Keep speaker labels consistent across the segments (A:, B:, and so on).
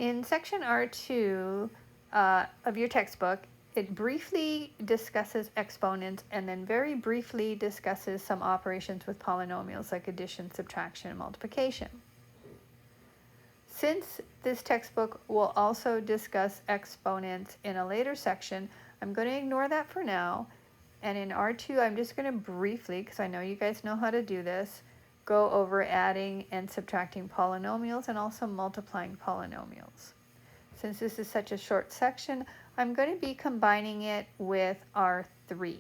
A: In section R2 of your textbook, it briefly discusses exponents and then very briefly discusses some operations with polynomials like addition, subtraction, and multiplication. Since this textbook will also discuss exponents in a later section, I'm going to ignore that for now. And in R2, I'm just going to briefly, because I know you guys know how to do this, go over adding and subtracting polynomials and also multiplying polynomials. Since this is such a short section, I'm going to be combining it with R3.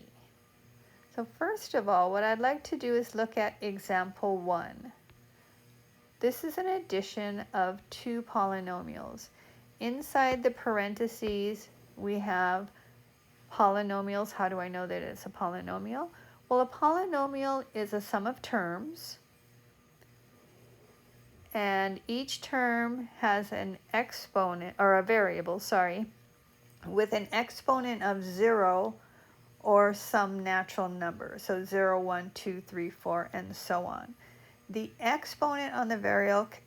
A: So first of all, what I'd like to do is look at example 1. This is an addition of two polynomials. Inside the parentheses, we have polynomials. How do I know that it's a polynomial? Well, a polynomial is a sum of terms, and each term has an exponent, or a variable, sorry, with an exponent of 0 or some natural number. So 0, 1, 2, 3, 4, and so on. The exponent on the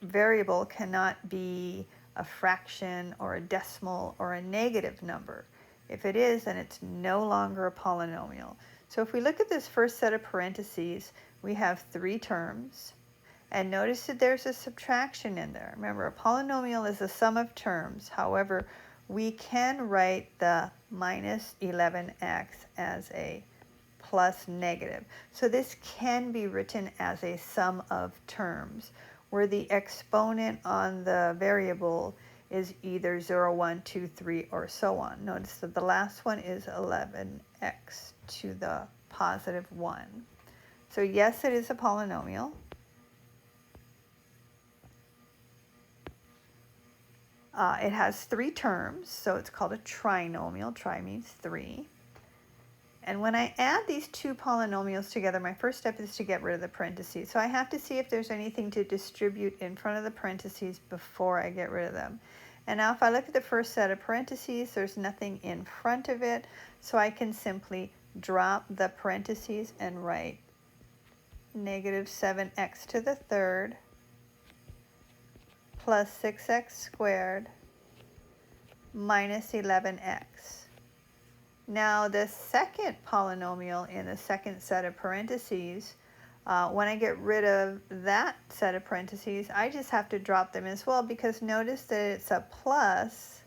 A: variable cannot be a fraction or a decimal or a negative number. If it is, then it's no longer a polynomial. So if we look at this first set of parentheses, we have 3 terms. And notice that there's a subtraction in there. Remember, a polynomial is a sum of terms. However, we can write the minus 11x as a plus negative. So this can be written as a sum of terms, where the exponent on the variable is either 0, 1, 2, 3, or so on. Notice that the last one is 11x to the positive 1. So yes, it is a polynomial. It has 3 terms, so it's called a trinomial. Tri means 3. And when I add these two polynomials together, my first step is to get rid of the parentheses. So I have to see if there's anything to distribute in front of the parentheses before I get rid of them. And now if I look at the first set of parentheses, there's nothing in front of it, so I can simply drop the parentheses and write negative 7x to the third plus 6x squared minus 11x. Now the second polynomial in the second set of parentheses, when I get rid of that set of parentheses, I just have to drop them as well, because notice that it's a plus,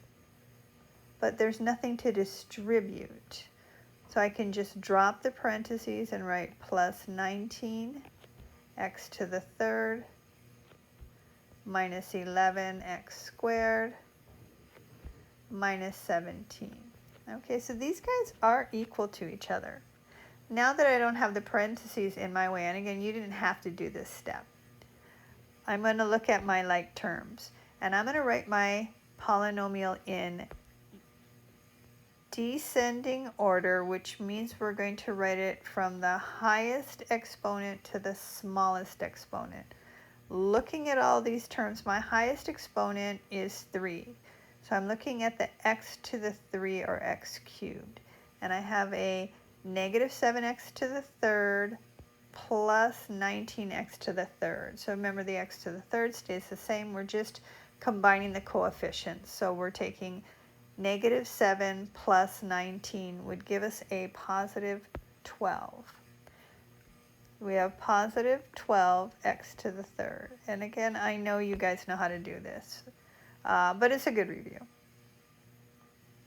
A: but there's nothing to distribute. So I can just drop the parentheses and write plus 19x to the third minus 11x squared minus 17. Okay, so these guys are equal to each other. Now that I don't have the parentheses in my way, and again, you didn't have to do this step, I'm going to look at my like terms. And I'm going to write my polynomial in descending order, which means we're going to write it from the highest exponent to the smallest exponent. Looking at all these terms, my highest exponent is 3. So I'm looking at the x to the 3, or x cubed. And I have a negative 7x to the third plus 19x to the third. So remember, the x to the third stays the same. We're just combining the coefficients. So we're taking negative 7 plus 19 would give us a positive 12. We have positive 12x to the third. And again, I know you guys know how to do this, but it's a good review.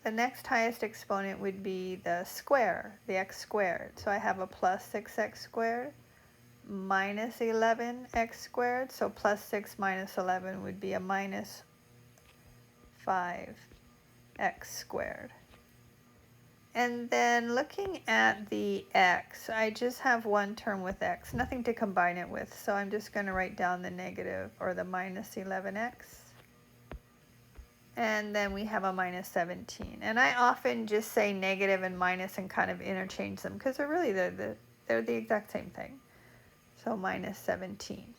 A: The next highest exponent would be the square, the x squared. So I have a plus 6x squared minus 11x squared. So plus 6 minus 11 would be a minus 5x squared. And then looking at the x, I just have one term with x, nothing to combine it with. So I'm just going to write down the negative, or the minus 11x. And then we have a minus 17. And I often just say negative and minus and kind of interchange them, because they're really they're the exact same thing. So minus 17.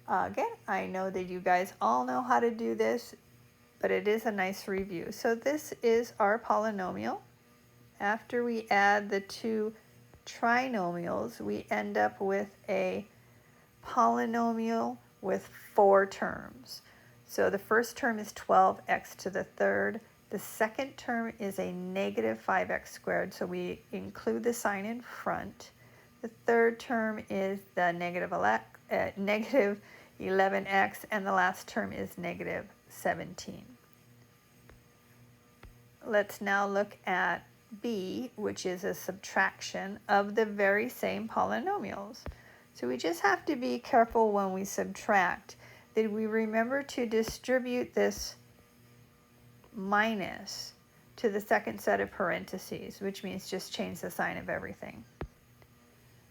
A: Again, I know that you guys all know how to do this, but it is a nice review. So this is our polynomial. After we add the two trinomials, we end up with a polynomial with 4 terms. So the first term is 12x to the third. The second term is a negative 5x squared, so we include the sign in front. The third term is the negative 11x, and the last term is negative 17. Let's now look at B, which is a subtraction of the very same polynomials. So we just have to be careful when we subtract that we remember to distribute this minus to the second set of parentheses, which means just change the sign of everything.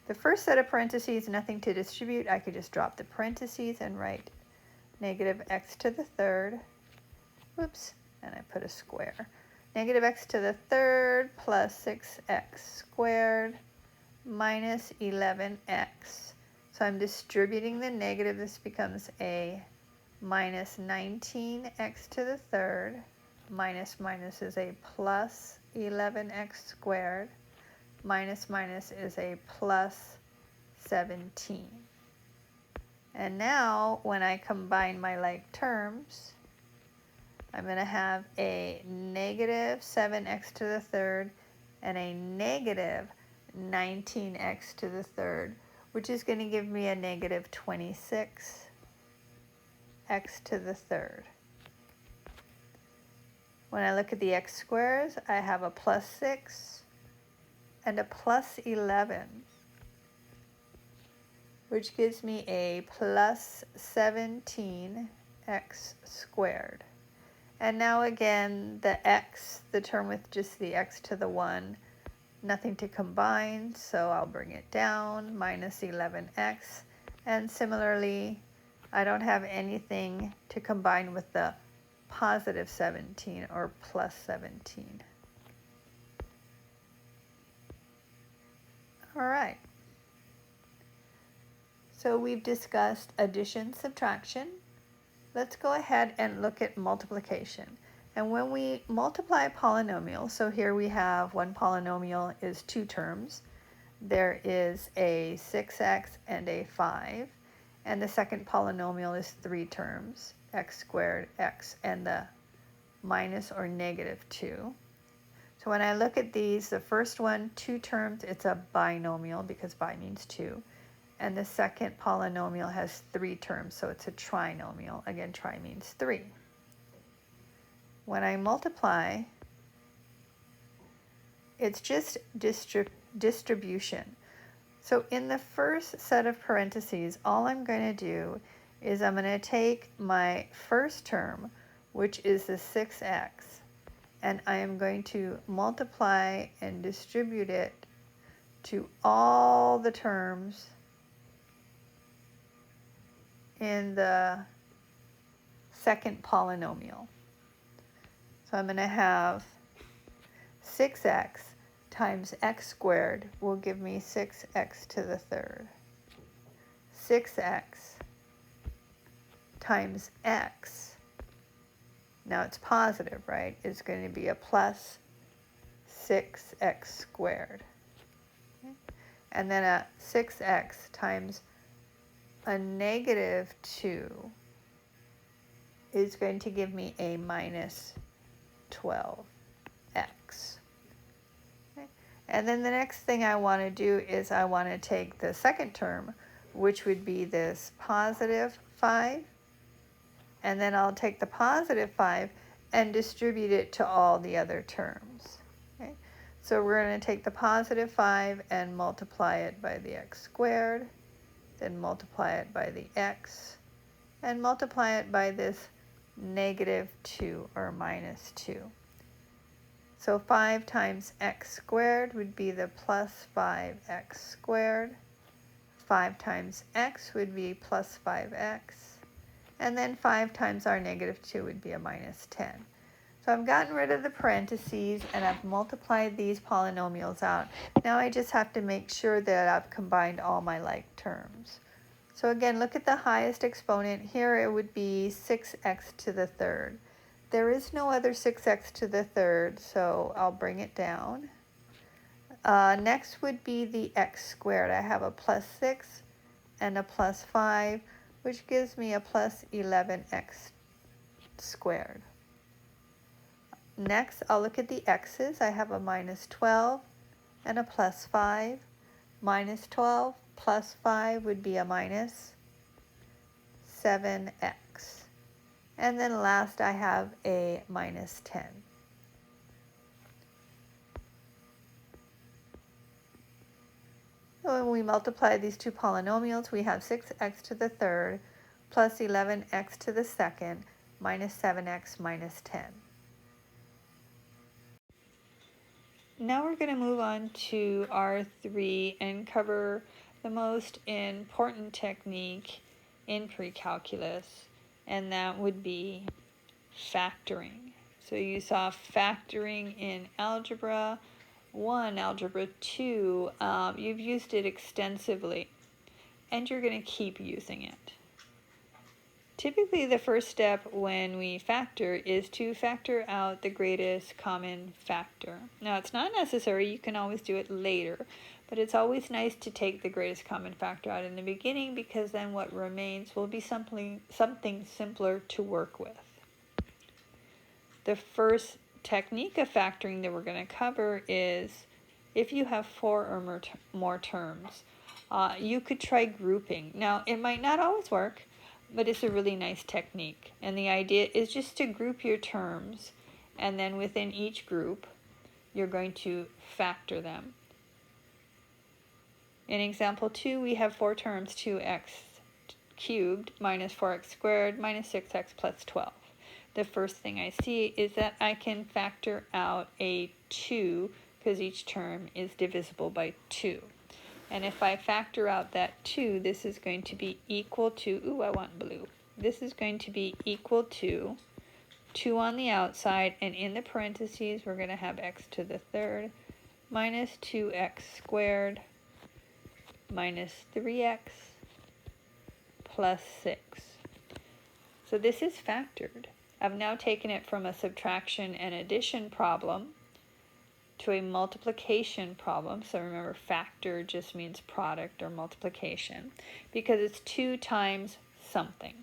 A: The first set of parentheses, nothing to distribute. I could just drop the parentheses and write negative x to the third. Whoops, and I put a square. Negative x to the third plus 6x squared minus 11x. So I'm distributing the negative. This becomes a minus 19x to the third. Minus minus is a plus 11x squared. Minus minus is a plus 17. And now when I combine my like terms, I'm going to have a negative 7x to the third and a negative 19x to the third, which is going to give me a negative 26x to the third. When I look at the x squares, I have a plus 6 and a plus 11, which gives me a plus 17x squared. And now again, the x, the term with just the x to the 1, nothing to combine, so I'll bring it down, minus 11x. And similarly, I don't have anything to combine with the positive 17 or plus 17. All right. So we've discussed addition, subtraction. Let's go ahead and look at multiplication. And when we multiply a polynomial, so here we have one polynomial is two terms. There is a 6x and a 5. And the second polynomial is three terms, x squared, x, and the minus or negative 2. So when I look at these, the first one, two terms, it's a binomial because bi means two. And the second polynomial has three terms, so it's a trinomial. Again, tri means three. When I multiply, it's just distribution. So in the first set of parentheses, all I'm going to do is I'm going to take my first term, which is the 6x, and I am going to multiply and distribute it to all the terms in the second polynomial. So I'm going to have 6x times x squared will give me 6x to the third. 6x times x, now it's positive, right, is going to be a plus 6x squared. Okay? And then a 6x times a negative 2 is going to give me a minus 12x. Okay? And then the next thing I want to do is I want to take the second term, which would be this positive 5, and then I'll take the positive 5 and distribute it to all the other terms. Okay? So we're going to take the positive 5 and multiply it by the x squared, then multiply it by the x, and multiply it by this negative 2 or minus 2. So 5 times x squared would be the plus 5x squared. 5 times x would be plus 5x. And then 5 times our negative 2 would be a minus 10. So I've gotten rid of the parentheses and I've multiplied these polynomials out. Now I just have to make sure that I've combined all my like terms. So again, look at the highest exponent. Here it would be 6x to the third. There is no other 6x to the third, so I'll bring it down. Next would be the x squared. I have a plus 6 and a plus 5, which gives me a plus 11x squared. Next, I'll look at the x's. I have a minus 12 and a plus 5. Minus 12 plus 5 would be a minus 7x. And then last I have a minus 10. So when we multiply these two polynomials, we have 6x to the third plus 11x to the second minus 7x minus 10. Now we're going to move on to R3 and cover the most important technique in pre-calculus, and that would be factoring. So you saw factoring in Algebra 1, Algebra 2. You've used it extensively, and you're going to keep using it. Typically, the first step when we factor is to factor out the greatest common factor. Now, it's not necessary. You can always do it later, but it's always nice to take the greatest common factor out in the beginning, because then what remains will be something simpler to work with. The first technique of factoring that we're going to cover is if you have 4 or more terms. You could try grouping. Now, it might not always work, but it's a really nice technique. And the idea is just to group your terms, and then within each group, you're going to factor them. In example 2, we have 4 terms, 2x cubed minus 4x squared minus 6x plus 12. The first thing I see is that I can factor out a 2 because each term is divisible by 2. And if I factor out that 2, this is going to be equal to, ooh, I want blue. This is going to be equal to 2 on the outside, and in the parentheses, we're going to have x to the third minus 2x squared minus 3x plus 6. So this is factored. I've now taken it from a subtraction and addition problem to a multiplication problem. So remember, factor just means product or multiplication, because it's 2 times something.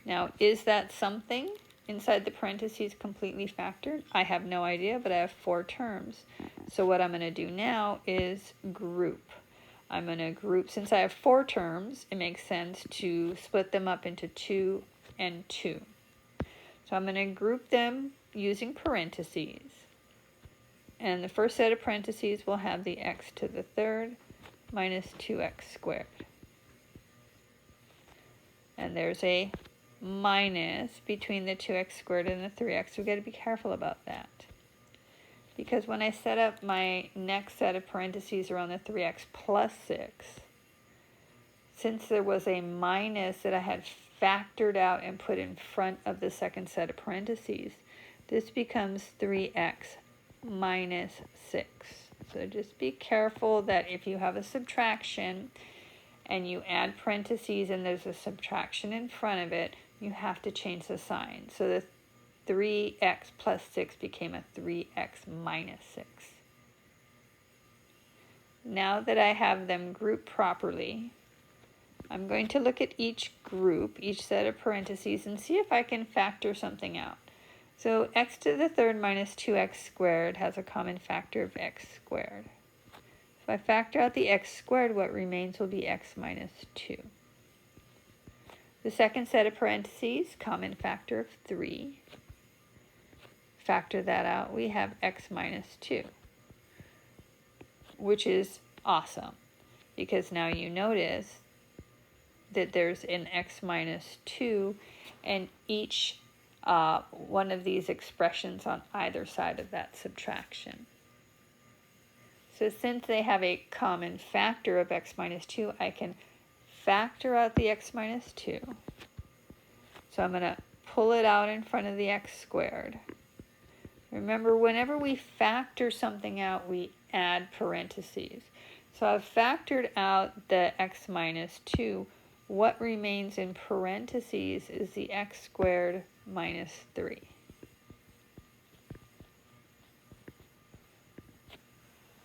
A: Now, is that something inside the parentheses completely factored? I have no idea, but I have 4 terms. So what I'm going to do now is group. I'm going to group, since I have 4 terms, it makes sense to split them up into 2 and 2. So I'm going to group them using parentheses. And the first set of parentheses will have the x to the third minus 2x squared. And there's a minus between the 2x squared and the 3x. We've got to be careful about that, because when I set up my next set of parentheses around the 3x plus 6, since there was a minus that I had factored out and put in front of the second set of parentheses, this becomes 3x minus 6. So just be careful that if you have a subtraction and you add parentheses and there's a subtraction in front of it, you have to change the sign. So the 3x plus 6 became a 3x minus 6. Now that I have them grouped properly, I'm going to look at each group, each set of parentheses, and see if I can factor something out. So x to the third minus 2x squared has a common factor of x squared. If I factor out the x squared, what remains will be x minus 2. The second set of parentheses, common factor of 3. Factor that out, we have x minus 2, which is awesome, because now you notice that there's an x minus 2 and each one of these expressions on either side of that subtraction. So since they have a common factor of x minus 2, I can factor out the x minus 2. So I'm going to pull it out in front of the x squared. Remember, whenever we factor something out, we add parentheses. So I've factored out the x minus 2. What remains in parentheses is the x squared minus 3.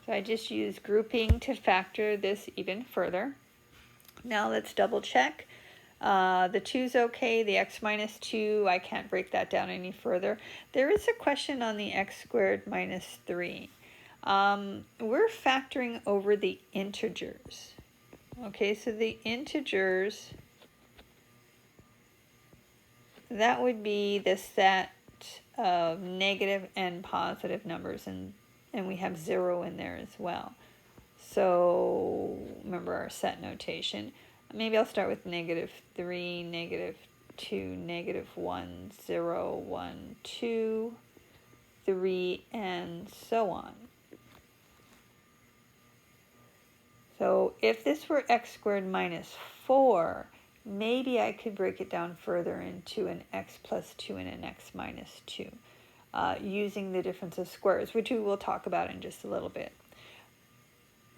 A: So I just used grouping to factor this even further. Now let's double check. The 2's okay, the x minus 2, I can't break that down any further. There is a question on the x squared minus 3. We're factoring over the integers. Okay, so the integers, that would be the set of negative and positive numbers, and we have 0 in there as well. So remember our set notation. Maybe I'll start with -3, -2, -1, 0, 1, 2, 3, and so on. So if this were x squared minus 4, maybe I could break it down further into an x plus 2 and an x minus 2, using the difference of squares, which we will talk about in just a little bit.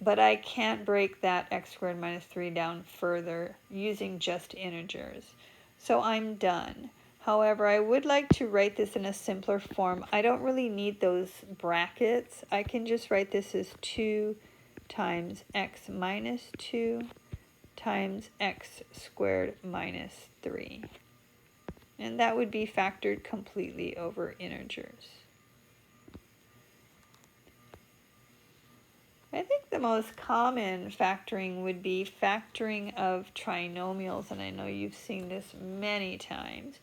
A: But I can't break that x squared minus 3 down further using just integers. So I'm done. However, I would like to write this in a simpler form. I don't really need those brackets. I can just write this as 2 times x minus 2 times x squared minus 3. And that would be factored completely over integers. I think the most common factoring would be factoring of trinomials, and I know you've seen this many times.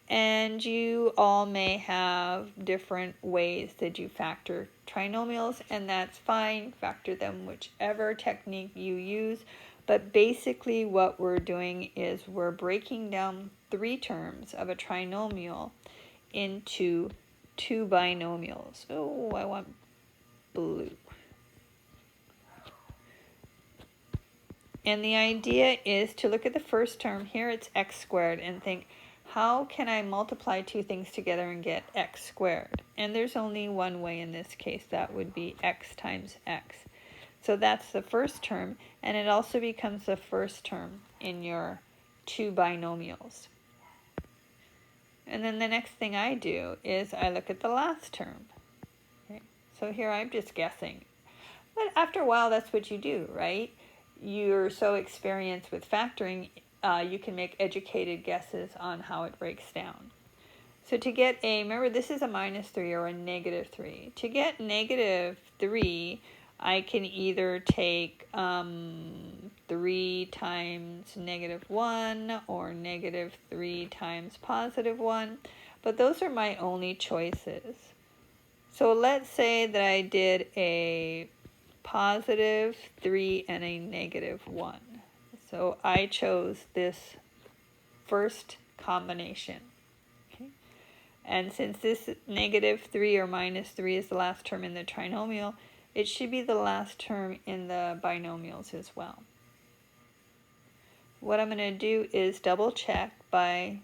A: And you all may have different ways that you factor trinomials, and that's fine. Factor them whichever technique you use. But basically what we're doing is we're breaking down 3 terms of a trinomial into 2 binomials. Oh, I want blue. And the idea is to look at the first term. Here it's x squared, and think, how can I multiply 2 things together and get x squared? And there's only one way in this case. That would be x times x. So that's the first term, and it also becomes the first term in your 2 binomials. And then the next thing I do is I look at the last term. Okay. So here I'm just guessing. But after a while, that's what you do, right? You're so experienced with factoring, you can make educated guesses on how it breaks down. So to get remember this is a -3 or a -3. To get -3, I can either take 3 times -1 or -3 times +1, but those are my only choices. So let's say that I did a +3 and a -1. So I chose this first combination. Okay. And since this -3 or -3 is the last term in the trinomial, it should be the last term in the binomials as well. What I'm going to do is double check by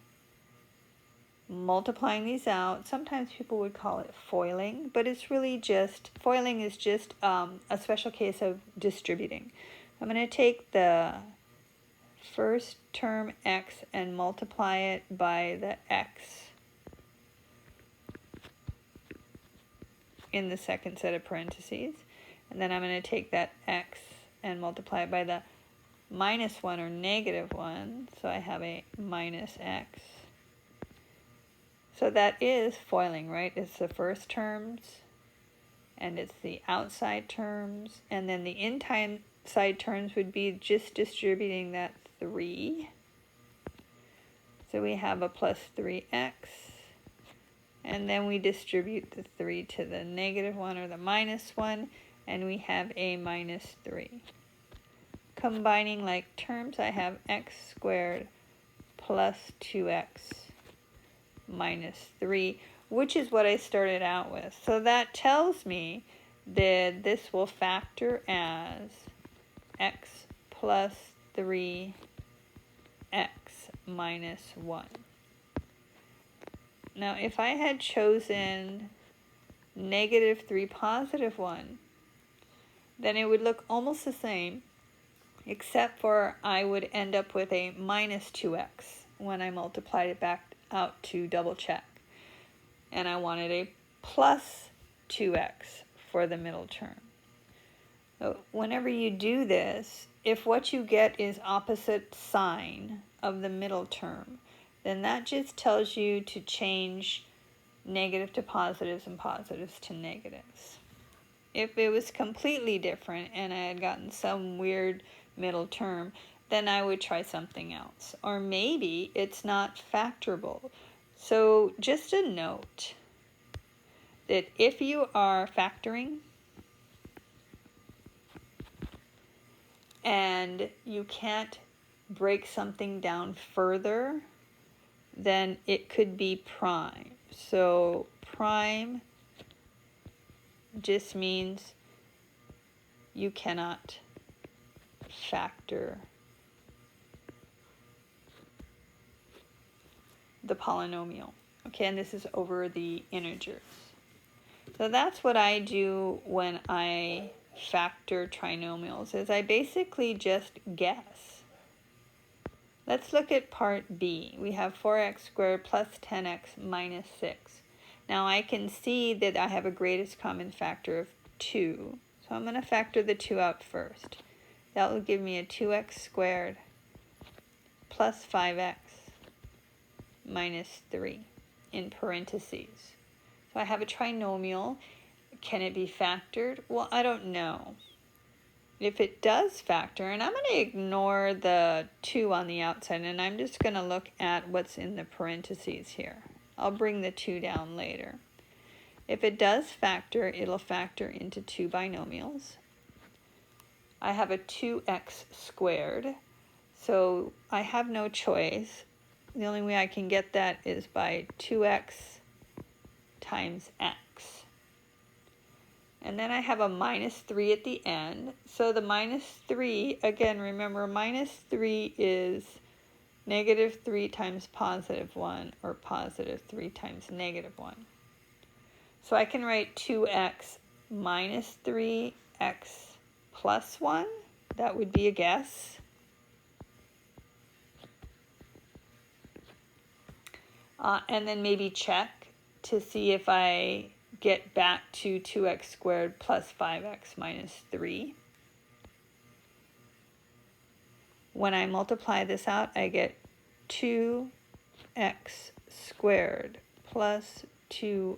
A: multiplying these out. Sometimes people would call it foiling, but it's really just, foiling is just a special case of distributing. I'm going to take the first term x and multiply it by the x in the second set of parentheses. And then I'm going to take that x and multiply it by the -1 or -1. So I have a minus x. So that is foiling, right? It's the first terms, and it's the outside terms, and then the inside terms would be just distributing that 3. So we have a +3x, and then we distribute the 3 to the -1 or the -1, and we have a -3. Combining like terms, I have x squared plus 2x minus 3, which is what I started out with. So that tells me that this will factor as x plus 3x minus 1. Now if I had chosen -3 +1, then it would look almost the same, except for I would end up with a -2x when I multiplied it back out to double check. And I wanted a +2x for the middle term. So whenever you do this, if what you get is opposite sign, of the middle term, then that just tells you to change negative to positives and positives to negatives. If it was completely different and I had gotten some weird middle term, then I would try something else. Or maybe it's not factorable. So just a note that if you are factoring and you can't break something down further, then it could be prime. So prime just means you cannot factor the polynomial. Okay, and this is over the integers. So that's what I do when I factor trinomials, is I basically just guess. Let's look at part B. We have 4x squared plus 10x minus 6. Now I can see that I have a greatest common factor of 2. So I'm going to factor the 2 out first. That will give me a 2x squared plus 5x minus 3 in parentheses. So I have a trinomial. Can it be factored? Well, I don't know. If it does factor, and I'm going to ignore the 2 on the outside, and I'm just going to look at what's in the parentheses here. I'll bring the 2 down later. If it does factor, it'll factor into 2 binomials. I have a 2x squared, so I have no choice. The only way I can get that is by 2x times x. And then I have a minus 3 at the end. So the minus 3, again, remember, minus 3 is negative 3 times positive 1, or positive 3 times negative 1. So I can write 2x minus 3x plus 1. That would be a guess. And then maybe check to see if I get back to 2x squared plus 5x minus 3. When I multiply this out, I get 2x squared plus 2x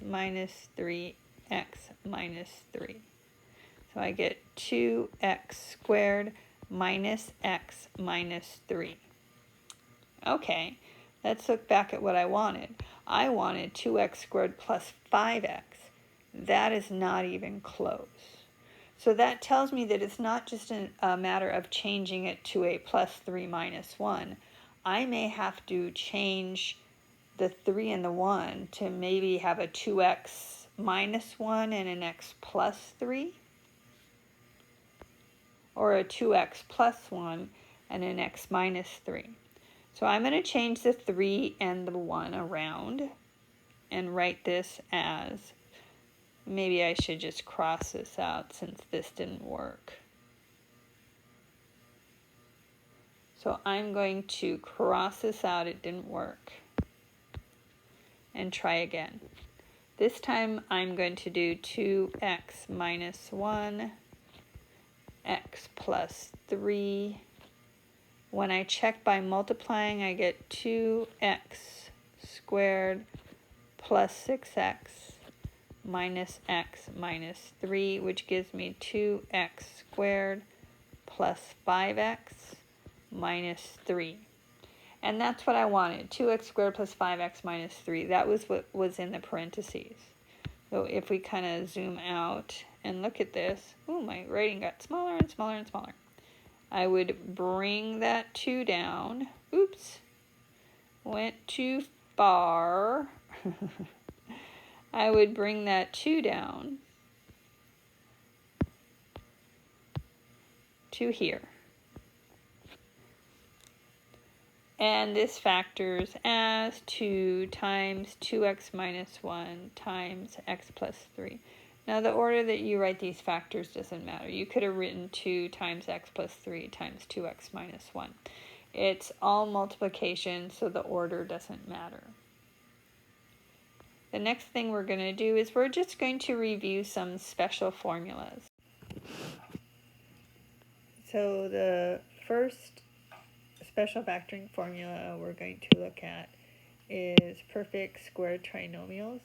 A: minus 3x minus 3. So I get 2x squared minus x minus 3. Okay, let's look back at what I wanted. I wanted 2x squared plus 5x. That is not even close. So that tells me that it's not just a matter of changing it to a plus 3 minus 1. I may have to change the 3 and the 1 to maybe have a 2x minus 1 and an x plus 3. Or a 2x plus 1 and an x minus 3. So I'm going to change the 3 and the 1 around and write this as, maybe I should just cross this out since this didn't work. So I'm going to cross this out, it didn't work, and try again. This time I'm going to do 2x minus 1, x plus 3. When I check by multiplying, I get 2x squared plus 6x minus x minus 3, which gives me 2x squared plus 5x minus 3. And that's what I wanted, 2x squared plus 5x minus 3. That was what was in the parentheses. So if we kind of zoom out and look at this, ooh, my writing got smaller and smaller and smaller. I would bring that 2 down. Oops, went too far. I would bring that 2 down to here. And this factors as 2 times 2x minus 1 times x plus 3. Now the order that you write these factors doesn't matter. You could have written 2 times x plus 3 times 2x minus 1. It's all multiplication, so the order doesn't matter. The next thing we're going to do is we're just going to review some special formulas. So the first special factoring formula we're going to look at is perfect squared trinomials.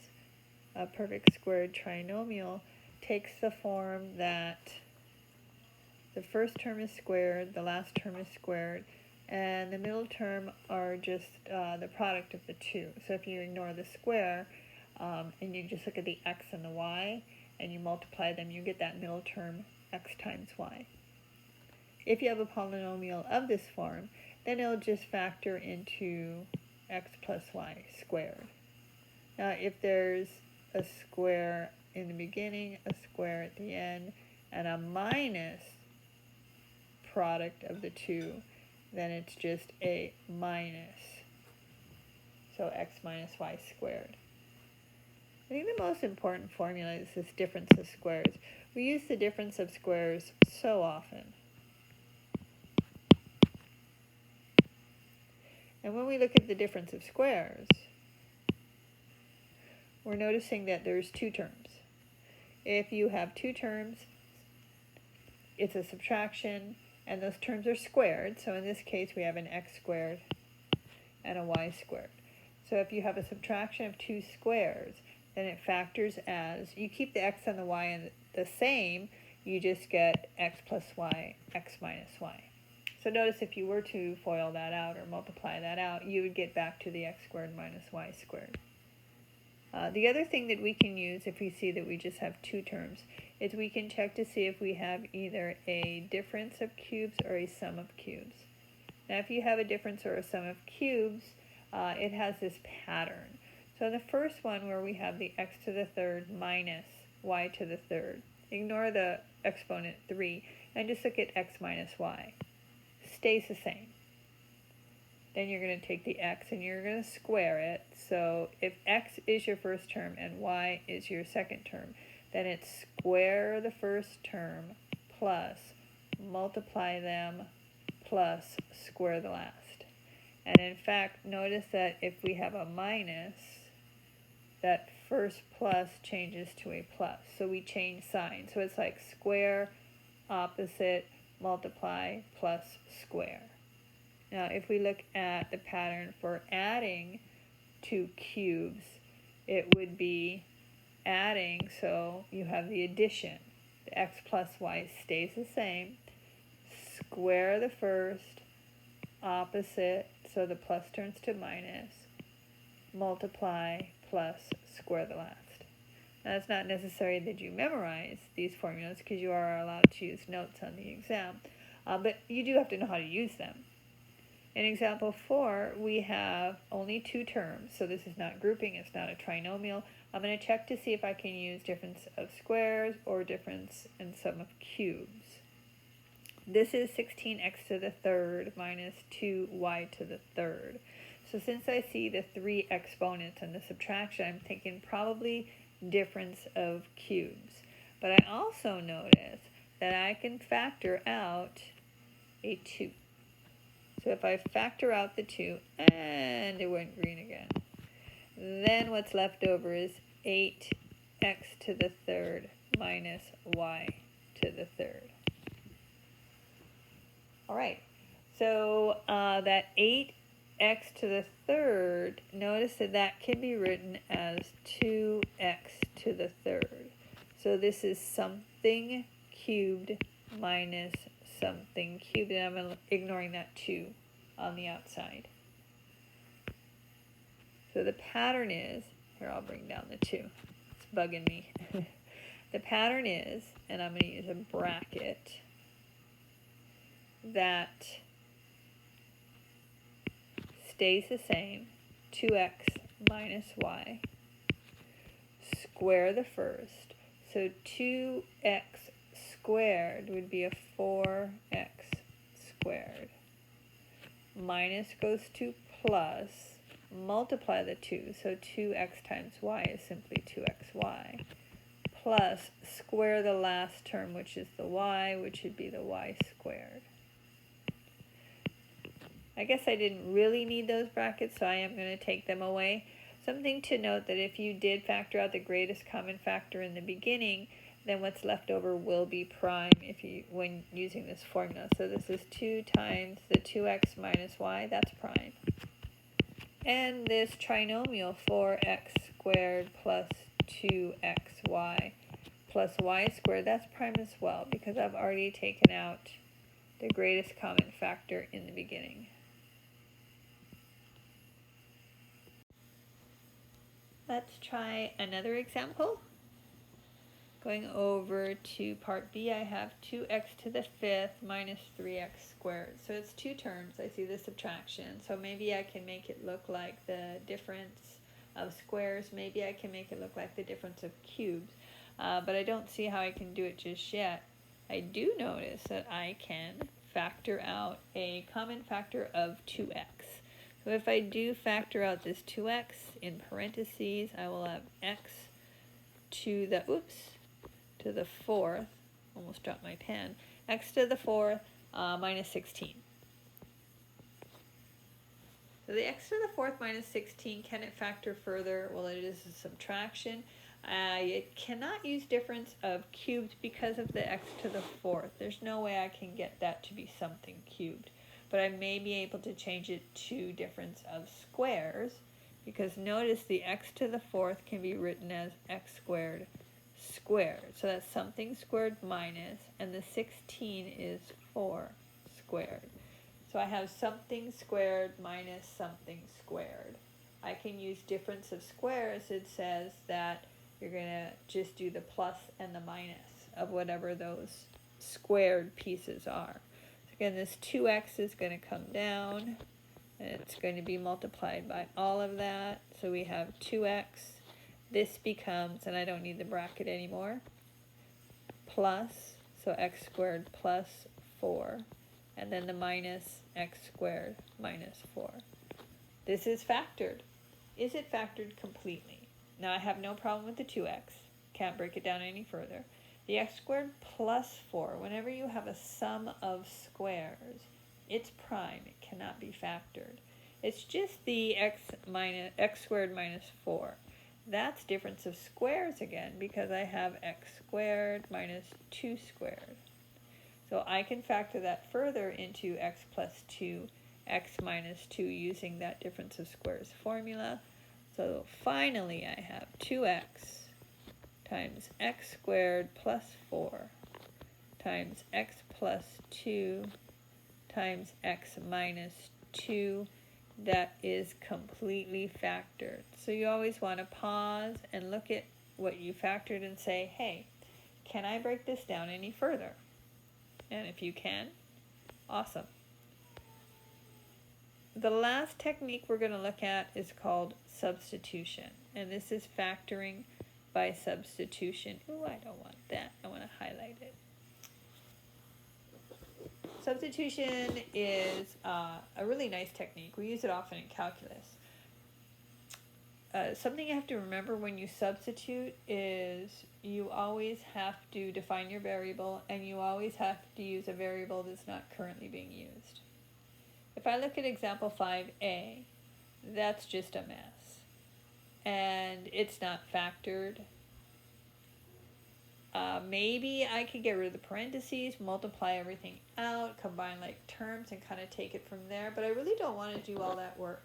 A: A perfect squared trinomial takes the form that the first term is squared, the last term is squared, and the middle term are just the product of the two. So if you ignore the square and you just look at the x and the y and you multiply them, you get that middle term, x times y. If you have a polynomial of this form, then it'll just factor into x plus y squared. Now if there's a square in the beginning, a square at the end, and a minus product of the two, then it's just a minus. So x minus y squared. I think the most important formula is this difference of squares. We use the difference of squares so often. And when we look at the difference of squares, we're noticing that there's two terms. If you have two terms, it's a subtraction, and those terms are squared. So in this case, we have an x squared and a y squared. So if you have a subtraction of two squares, then it factors as, you keep the x and the y the same, you just get x plus y, x minus y. So notice if you were to FOIL that out or multiply that out, you would get back to the x squared minus y squared. The other thing that we can use if we see that we just have two terms is we can check to see if we have either a difference of cubes or a sum of cubes. Now if you have a difference or a sum of cubes, it has this pattern. So the first one where we have the x to the third minus y to the third, ignore the exponent 3 and just look at x minus y. Stays the same. Then you're going to take the x and you're going to square it. So if x is your first term and y is your second term, then it's square the first term plus multiply them plus square the last. And in fact, notice that if we have a minus, that first plus changes to a plus. So we change sign. So it's like square, opposite, multiply, plus square. Now if we look at the pattern for adding two cubes, it would be adding, so you have the addition. The x plus y stays the same. Square the first, opposite, so the plus turns to minus, multiply, plus square the last. Now it's not necessary that you memorize these formulas because you are allowed to use notes on the exam, but you do have to know how to use them. In example 4, we have only two terms, so this is not grouping, it's not a trinomial. I'm going to check to see if I can use difference of squares or difference in sum of cubes. This is 16x to the third minus 2y to the third. So since I see the three exponents and the subtraction, I'm thinking probably difference of cubes. But I also notice that I can factor out a 2. So if I factor out the 2, and it went green again, then what's left over is 8x to the third minus y to the third. All right, so that 8x to the third, notice that that can be written as 2x to the third. So this is something cubed minus something cubed, and I'm ignoring that 2 on the outside. So the pattern is, here I'll bring down the 2, it's bugging me. The pattern is, and I'm going to use a bracket, that stays the same, 2x minus y, square the first, so 2x squared would be a 4x squared. Minus goes to plus, multiply the 2, so 2x times y is simply 2xy, plus square the last term, which is the y, which would be the y squared. I guess I didn't really need those brackets, so I am going to take them away. Something to note that if you did factor out the greatest common factor in the beginning, then what's left over will be prime when using this formula. So this is 2 times the 2x minus y, that's prime. And this trinomial 4x squared plus 2xy plus y squared, that's prime as well, because I've already taken out the greatest common factor in the beginning. Let's try another example. Going over to part B, I have 2x to the 5th minus 3x squared. So it's two terms. I see the subtraction. So maybe I can make it look like the difference of squares. Maybe I can make it look like the difference of cubes. But I don't see how I can do it just yet. I do notice that I can factor out a common factor of 2x. So if I do factor out this 2x in parentheses, I will have x to the, to the 4th, almost dropped my pen, x to the 4th minus 16. So the x to the 4th minus 16, can it factor further? Well, it is a subtraction. It cannot use difference of cubed because of the x to the 4th. There's no way I can get that to be something cubed. But I may be able to change it to difference of squares, because notice the x to the 4th can be written as x squared squared. So that's something squared minus, and the 16 is 4 squared. So I have something squared minus something squared. I can use difference of squares. It says that you're going to just do the plus and the minus of whatever those squared pieces are. So again, this 2x is going to come down, and it's going to be multiplied by all of that. So we have 2x. This becomes, and I don't need the bracket anymore, plus, so x squared plus 4, and then the minus x squared minus 4. This is factored. Is it factored completely? Now I have no problem with the 2x. Can't break it down any further. The x squared plus 4, whenever you have a sum of squares, it's prime. It cannot be factored. It's just the x squared minus 4. That's difference of squares again, because I have x squared minus 2 squared. So I can factor that further into x plus 2, x minus 2 using that difference of squares formula. So finally I have 2x times x squared plus 4 times x plus 2 times x minus 2. That is completely factored. So you always want to pause and look at what you factored and say, hey, can I break this down any further? And if you can, awesome. The last technique we're going to look at is called substitution. And this is factoring by substitution. Ooh, I don't want that. I want to highlight it. Substitution is a really nice technique. We use it often in calculus. Something you have to remember when you substitute is you always have to define your variable, and you always have to use a variable that's not currently being used. If I look at example 5a, that's just a mess. And it's not factored. Maybe I could get rid of the parentheses, multiply everything out, combine like terms, and kind of take it from there. But I really don't want to do all that work.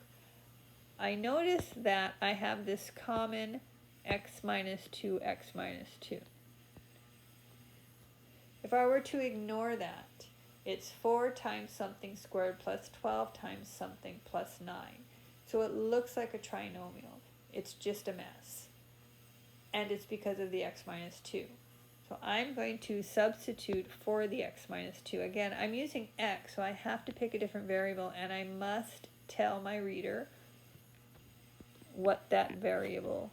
A: I notice that I have this common x minus 2, x minus 2. If I were to ignore that, it's 4 times something squared plus 12 times something plus 9. So it looks like a trinomial. It's just a mess. And it's because of the x minus 2. So I'm going to substitute for the x minus 2. Again, I'm using x, so I have to pick a different variable, and I must tell my reader what that variable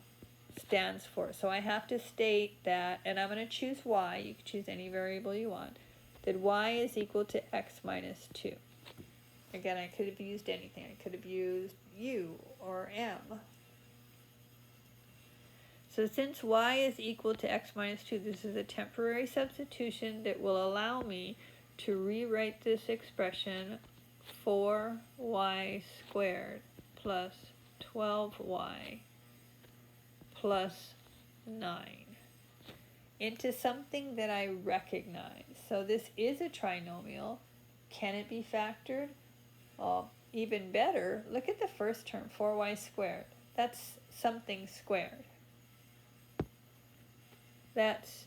A: stands for. So I have to state that, and I'm going to choose y, you can choose any variable you want, that y is equal to x minus 2. Again, I could have used anything. I could have used u or m. So since y is equal to x minus 2, this is a temporary substitution that will allow me to rewrite this expression 4y squared plus 12y plus 9. into something that I recognize. So this is a trinomial. Can it be factored? Well, even better, look at the first term, 4y squared. That's something squared. That's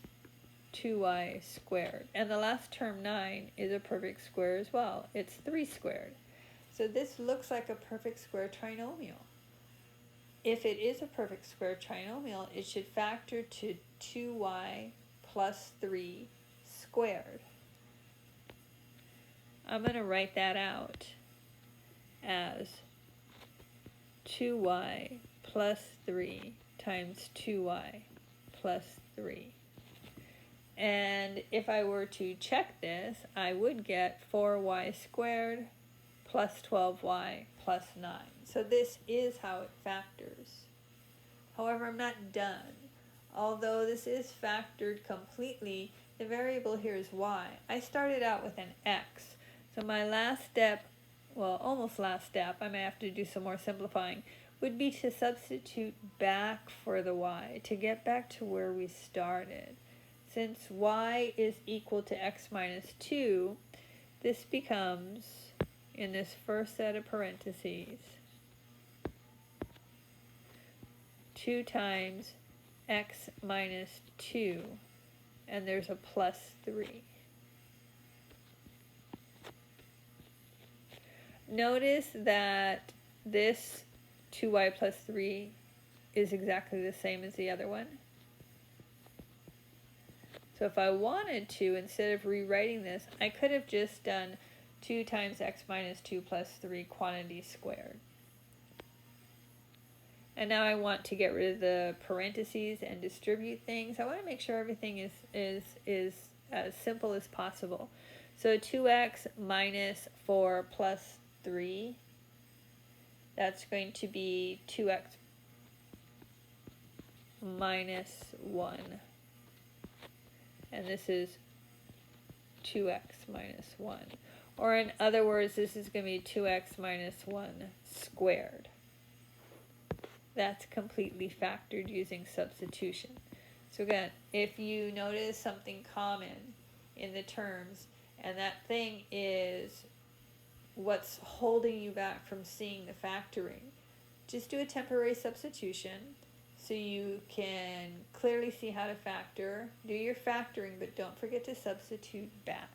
A: 2y squared. And the last term, 9, is a perfect square as well. It's 3 squared. So this looks like a perfect square trinomial. If it is a perfect square trinomial, it should factor to 2y plus 3 squared. I'm going to write that out as 2y plus 3 times 2y plus 3. And if I were to check this, I would get 4y squared plus 12y plus 9. So this is how it factors. However, I'm not done. Although this is factored completely, the variable here is y. I started out with an x. So my last step, well, almost last step, I may have to do some more simplifying, would be to substitute back for the y, to get back to where we started. Since y is equal to x minus 2, this becomes, in this first set of parentheses, 2 times x minus 2, and there's a plus 3. Notice that this 2y plus 3 is exactly the same as the other one. So if I wanted to, instead of rewriting this, I could have just done 2 times x minus 2 plus 3 quantity squared. And now I want to get rid of the parentheses and distribute things. I want to make sure everything is as simple as possible. So 2x minus 4 plus 3, that's going to be 2x minus 1. And this is 2x minus 1. Or in other words, this is going to be 2x minus 1 squared. That's completely factored using substitution. So again, if you notice something common in the terms, and that thing is what's holding you back from seeing the factoring, just do a temporary substitution so you can clearly see how to factor. Do your factoring, but don't forget to substitute back.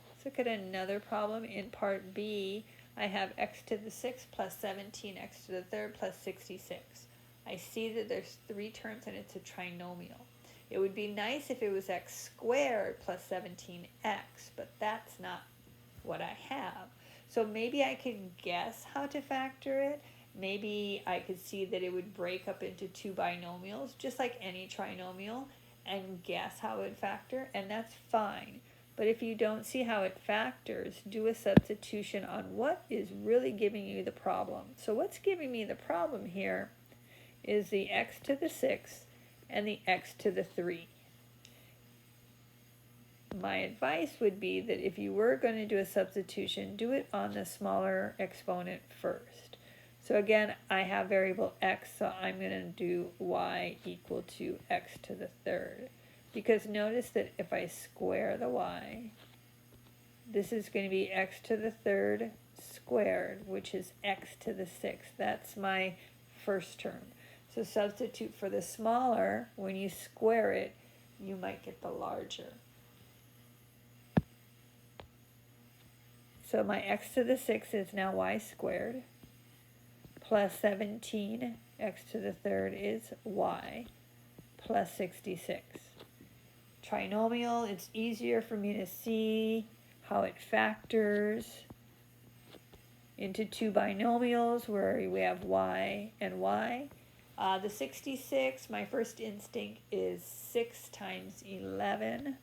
A: Let's look at another problem. In part B, I have x to the 6th plus 17, x to the 3rd plus 66. I see that there's 3 terms and it's a trinomial. It would be nice if it was x squared plus 17x, but that's not what I have. So maybe I could guess how to factor it. Maybe I could see that it would break up into 2 binomials, just like any trinomial, and guess how it would factor, and that's fine. But if you don't see how it factors, do a substitution on what is really giving you the problem. So what's giving me the problem here is the x to the 6th and the x to the 3. My advice would be that if you were going to do a substitution, do it on the smaller exponent first. So again, I have variable x, so I'm going to do y equal to x to the 3rd. Because notice that if I square the y, this is going to be x to the 3rd squared, which is x to the 6th. That's my first term. So substitute for the smaller. When you square it, you might get the larger. So my x to the 6th is now y squared, plus 17, x to the 3rd is y, plus 66. Trinomial, it's easier for me to see how it factors into 2 binomials where we have y and y. The 66, my first instinct is 6 times 11.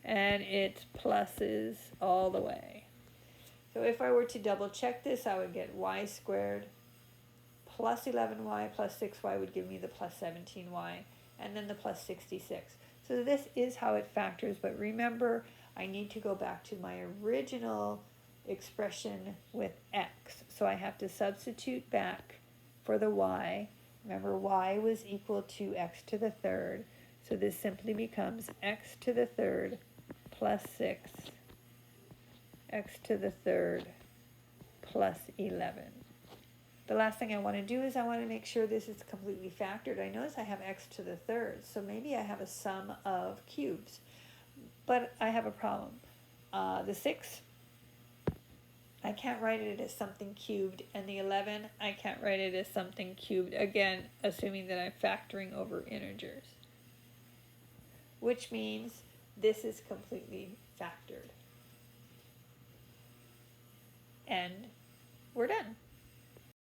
A: And it's pluses all the way. So if I were to double check this, I would get y squared plus 11y plus 6y would give me the plus 17y, and then the plus 66. So this is how it factors, but remember, I need to go back to my original expression with x. So I have to substitute back for the y Remember, y was equal to x to the third, so this simply becomes x to the third plus 6, x to the third plus 11. The last thing I want to do is I want to make sure this is completely factored. I notice I have x to the third, so maybe I have a sum of cubes. But I have a problem. The 6, I can't write it as something cubed, and the 11, I can't write it as something cubed, again, assuming that I'm factoring over integers. Which means this is completely factored. And we're done.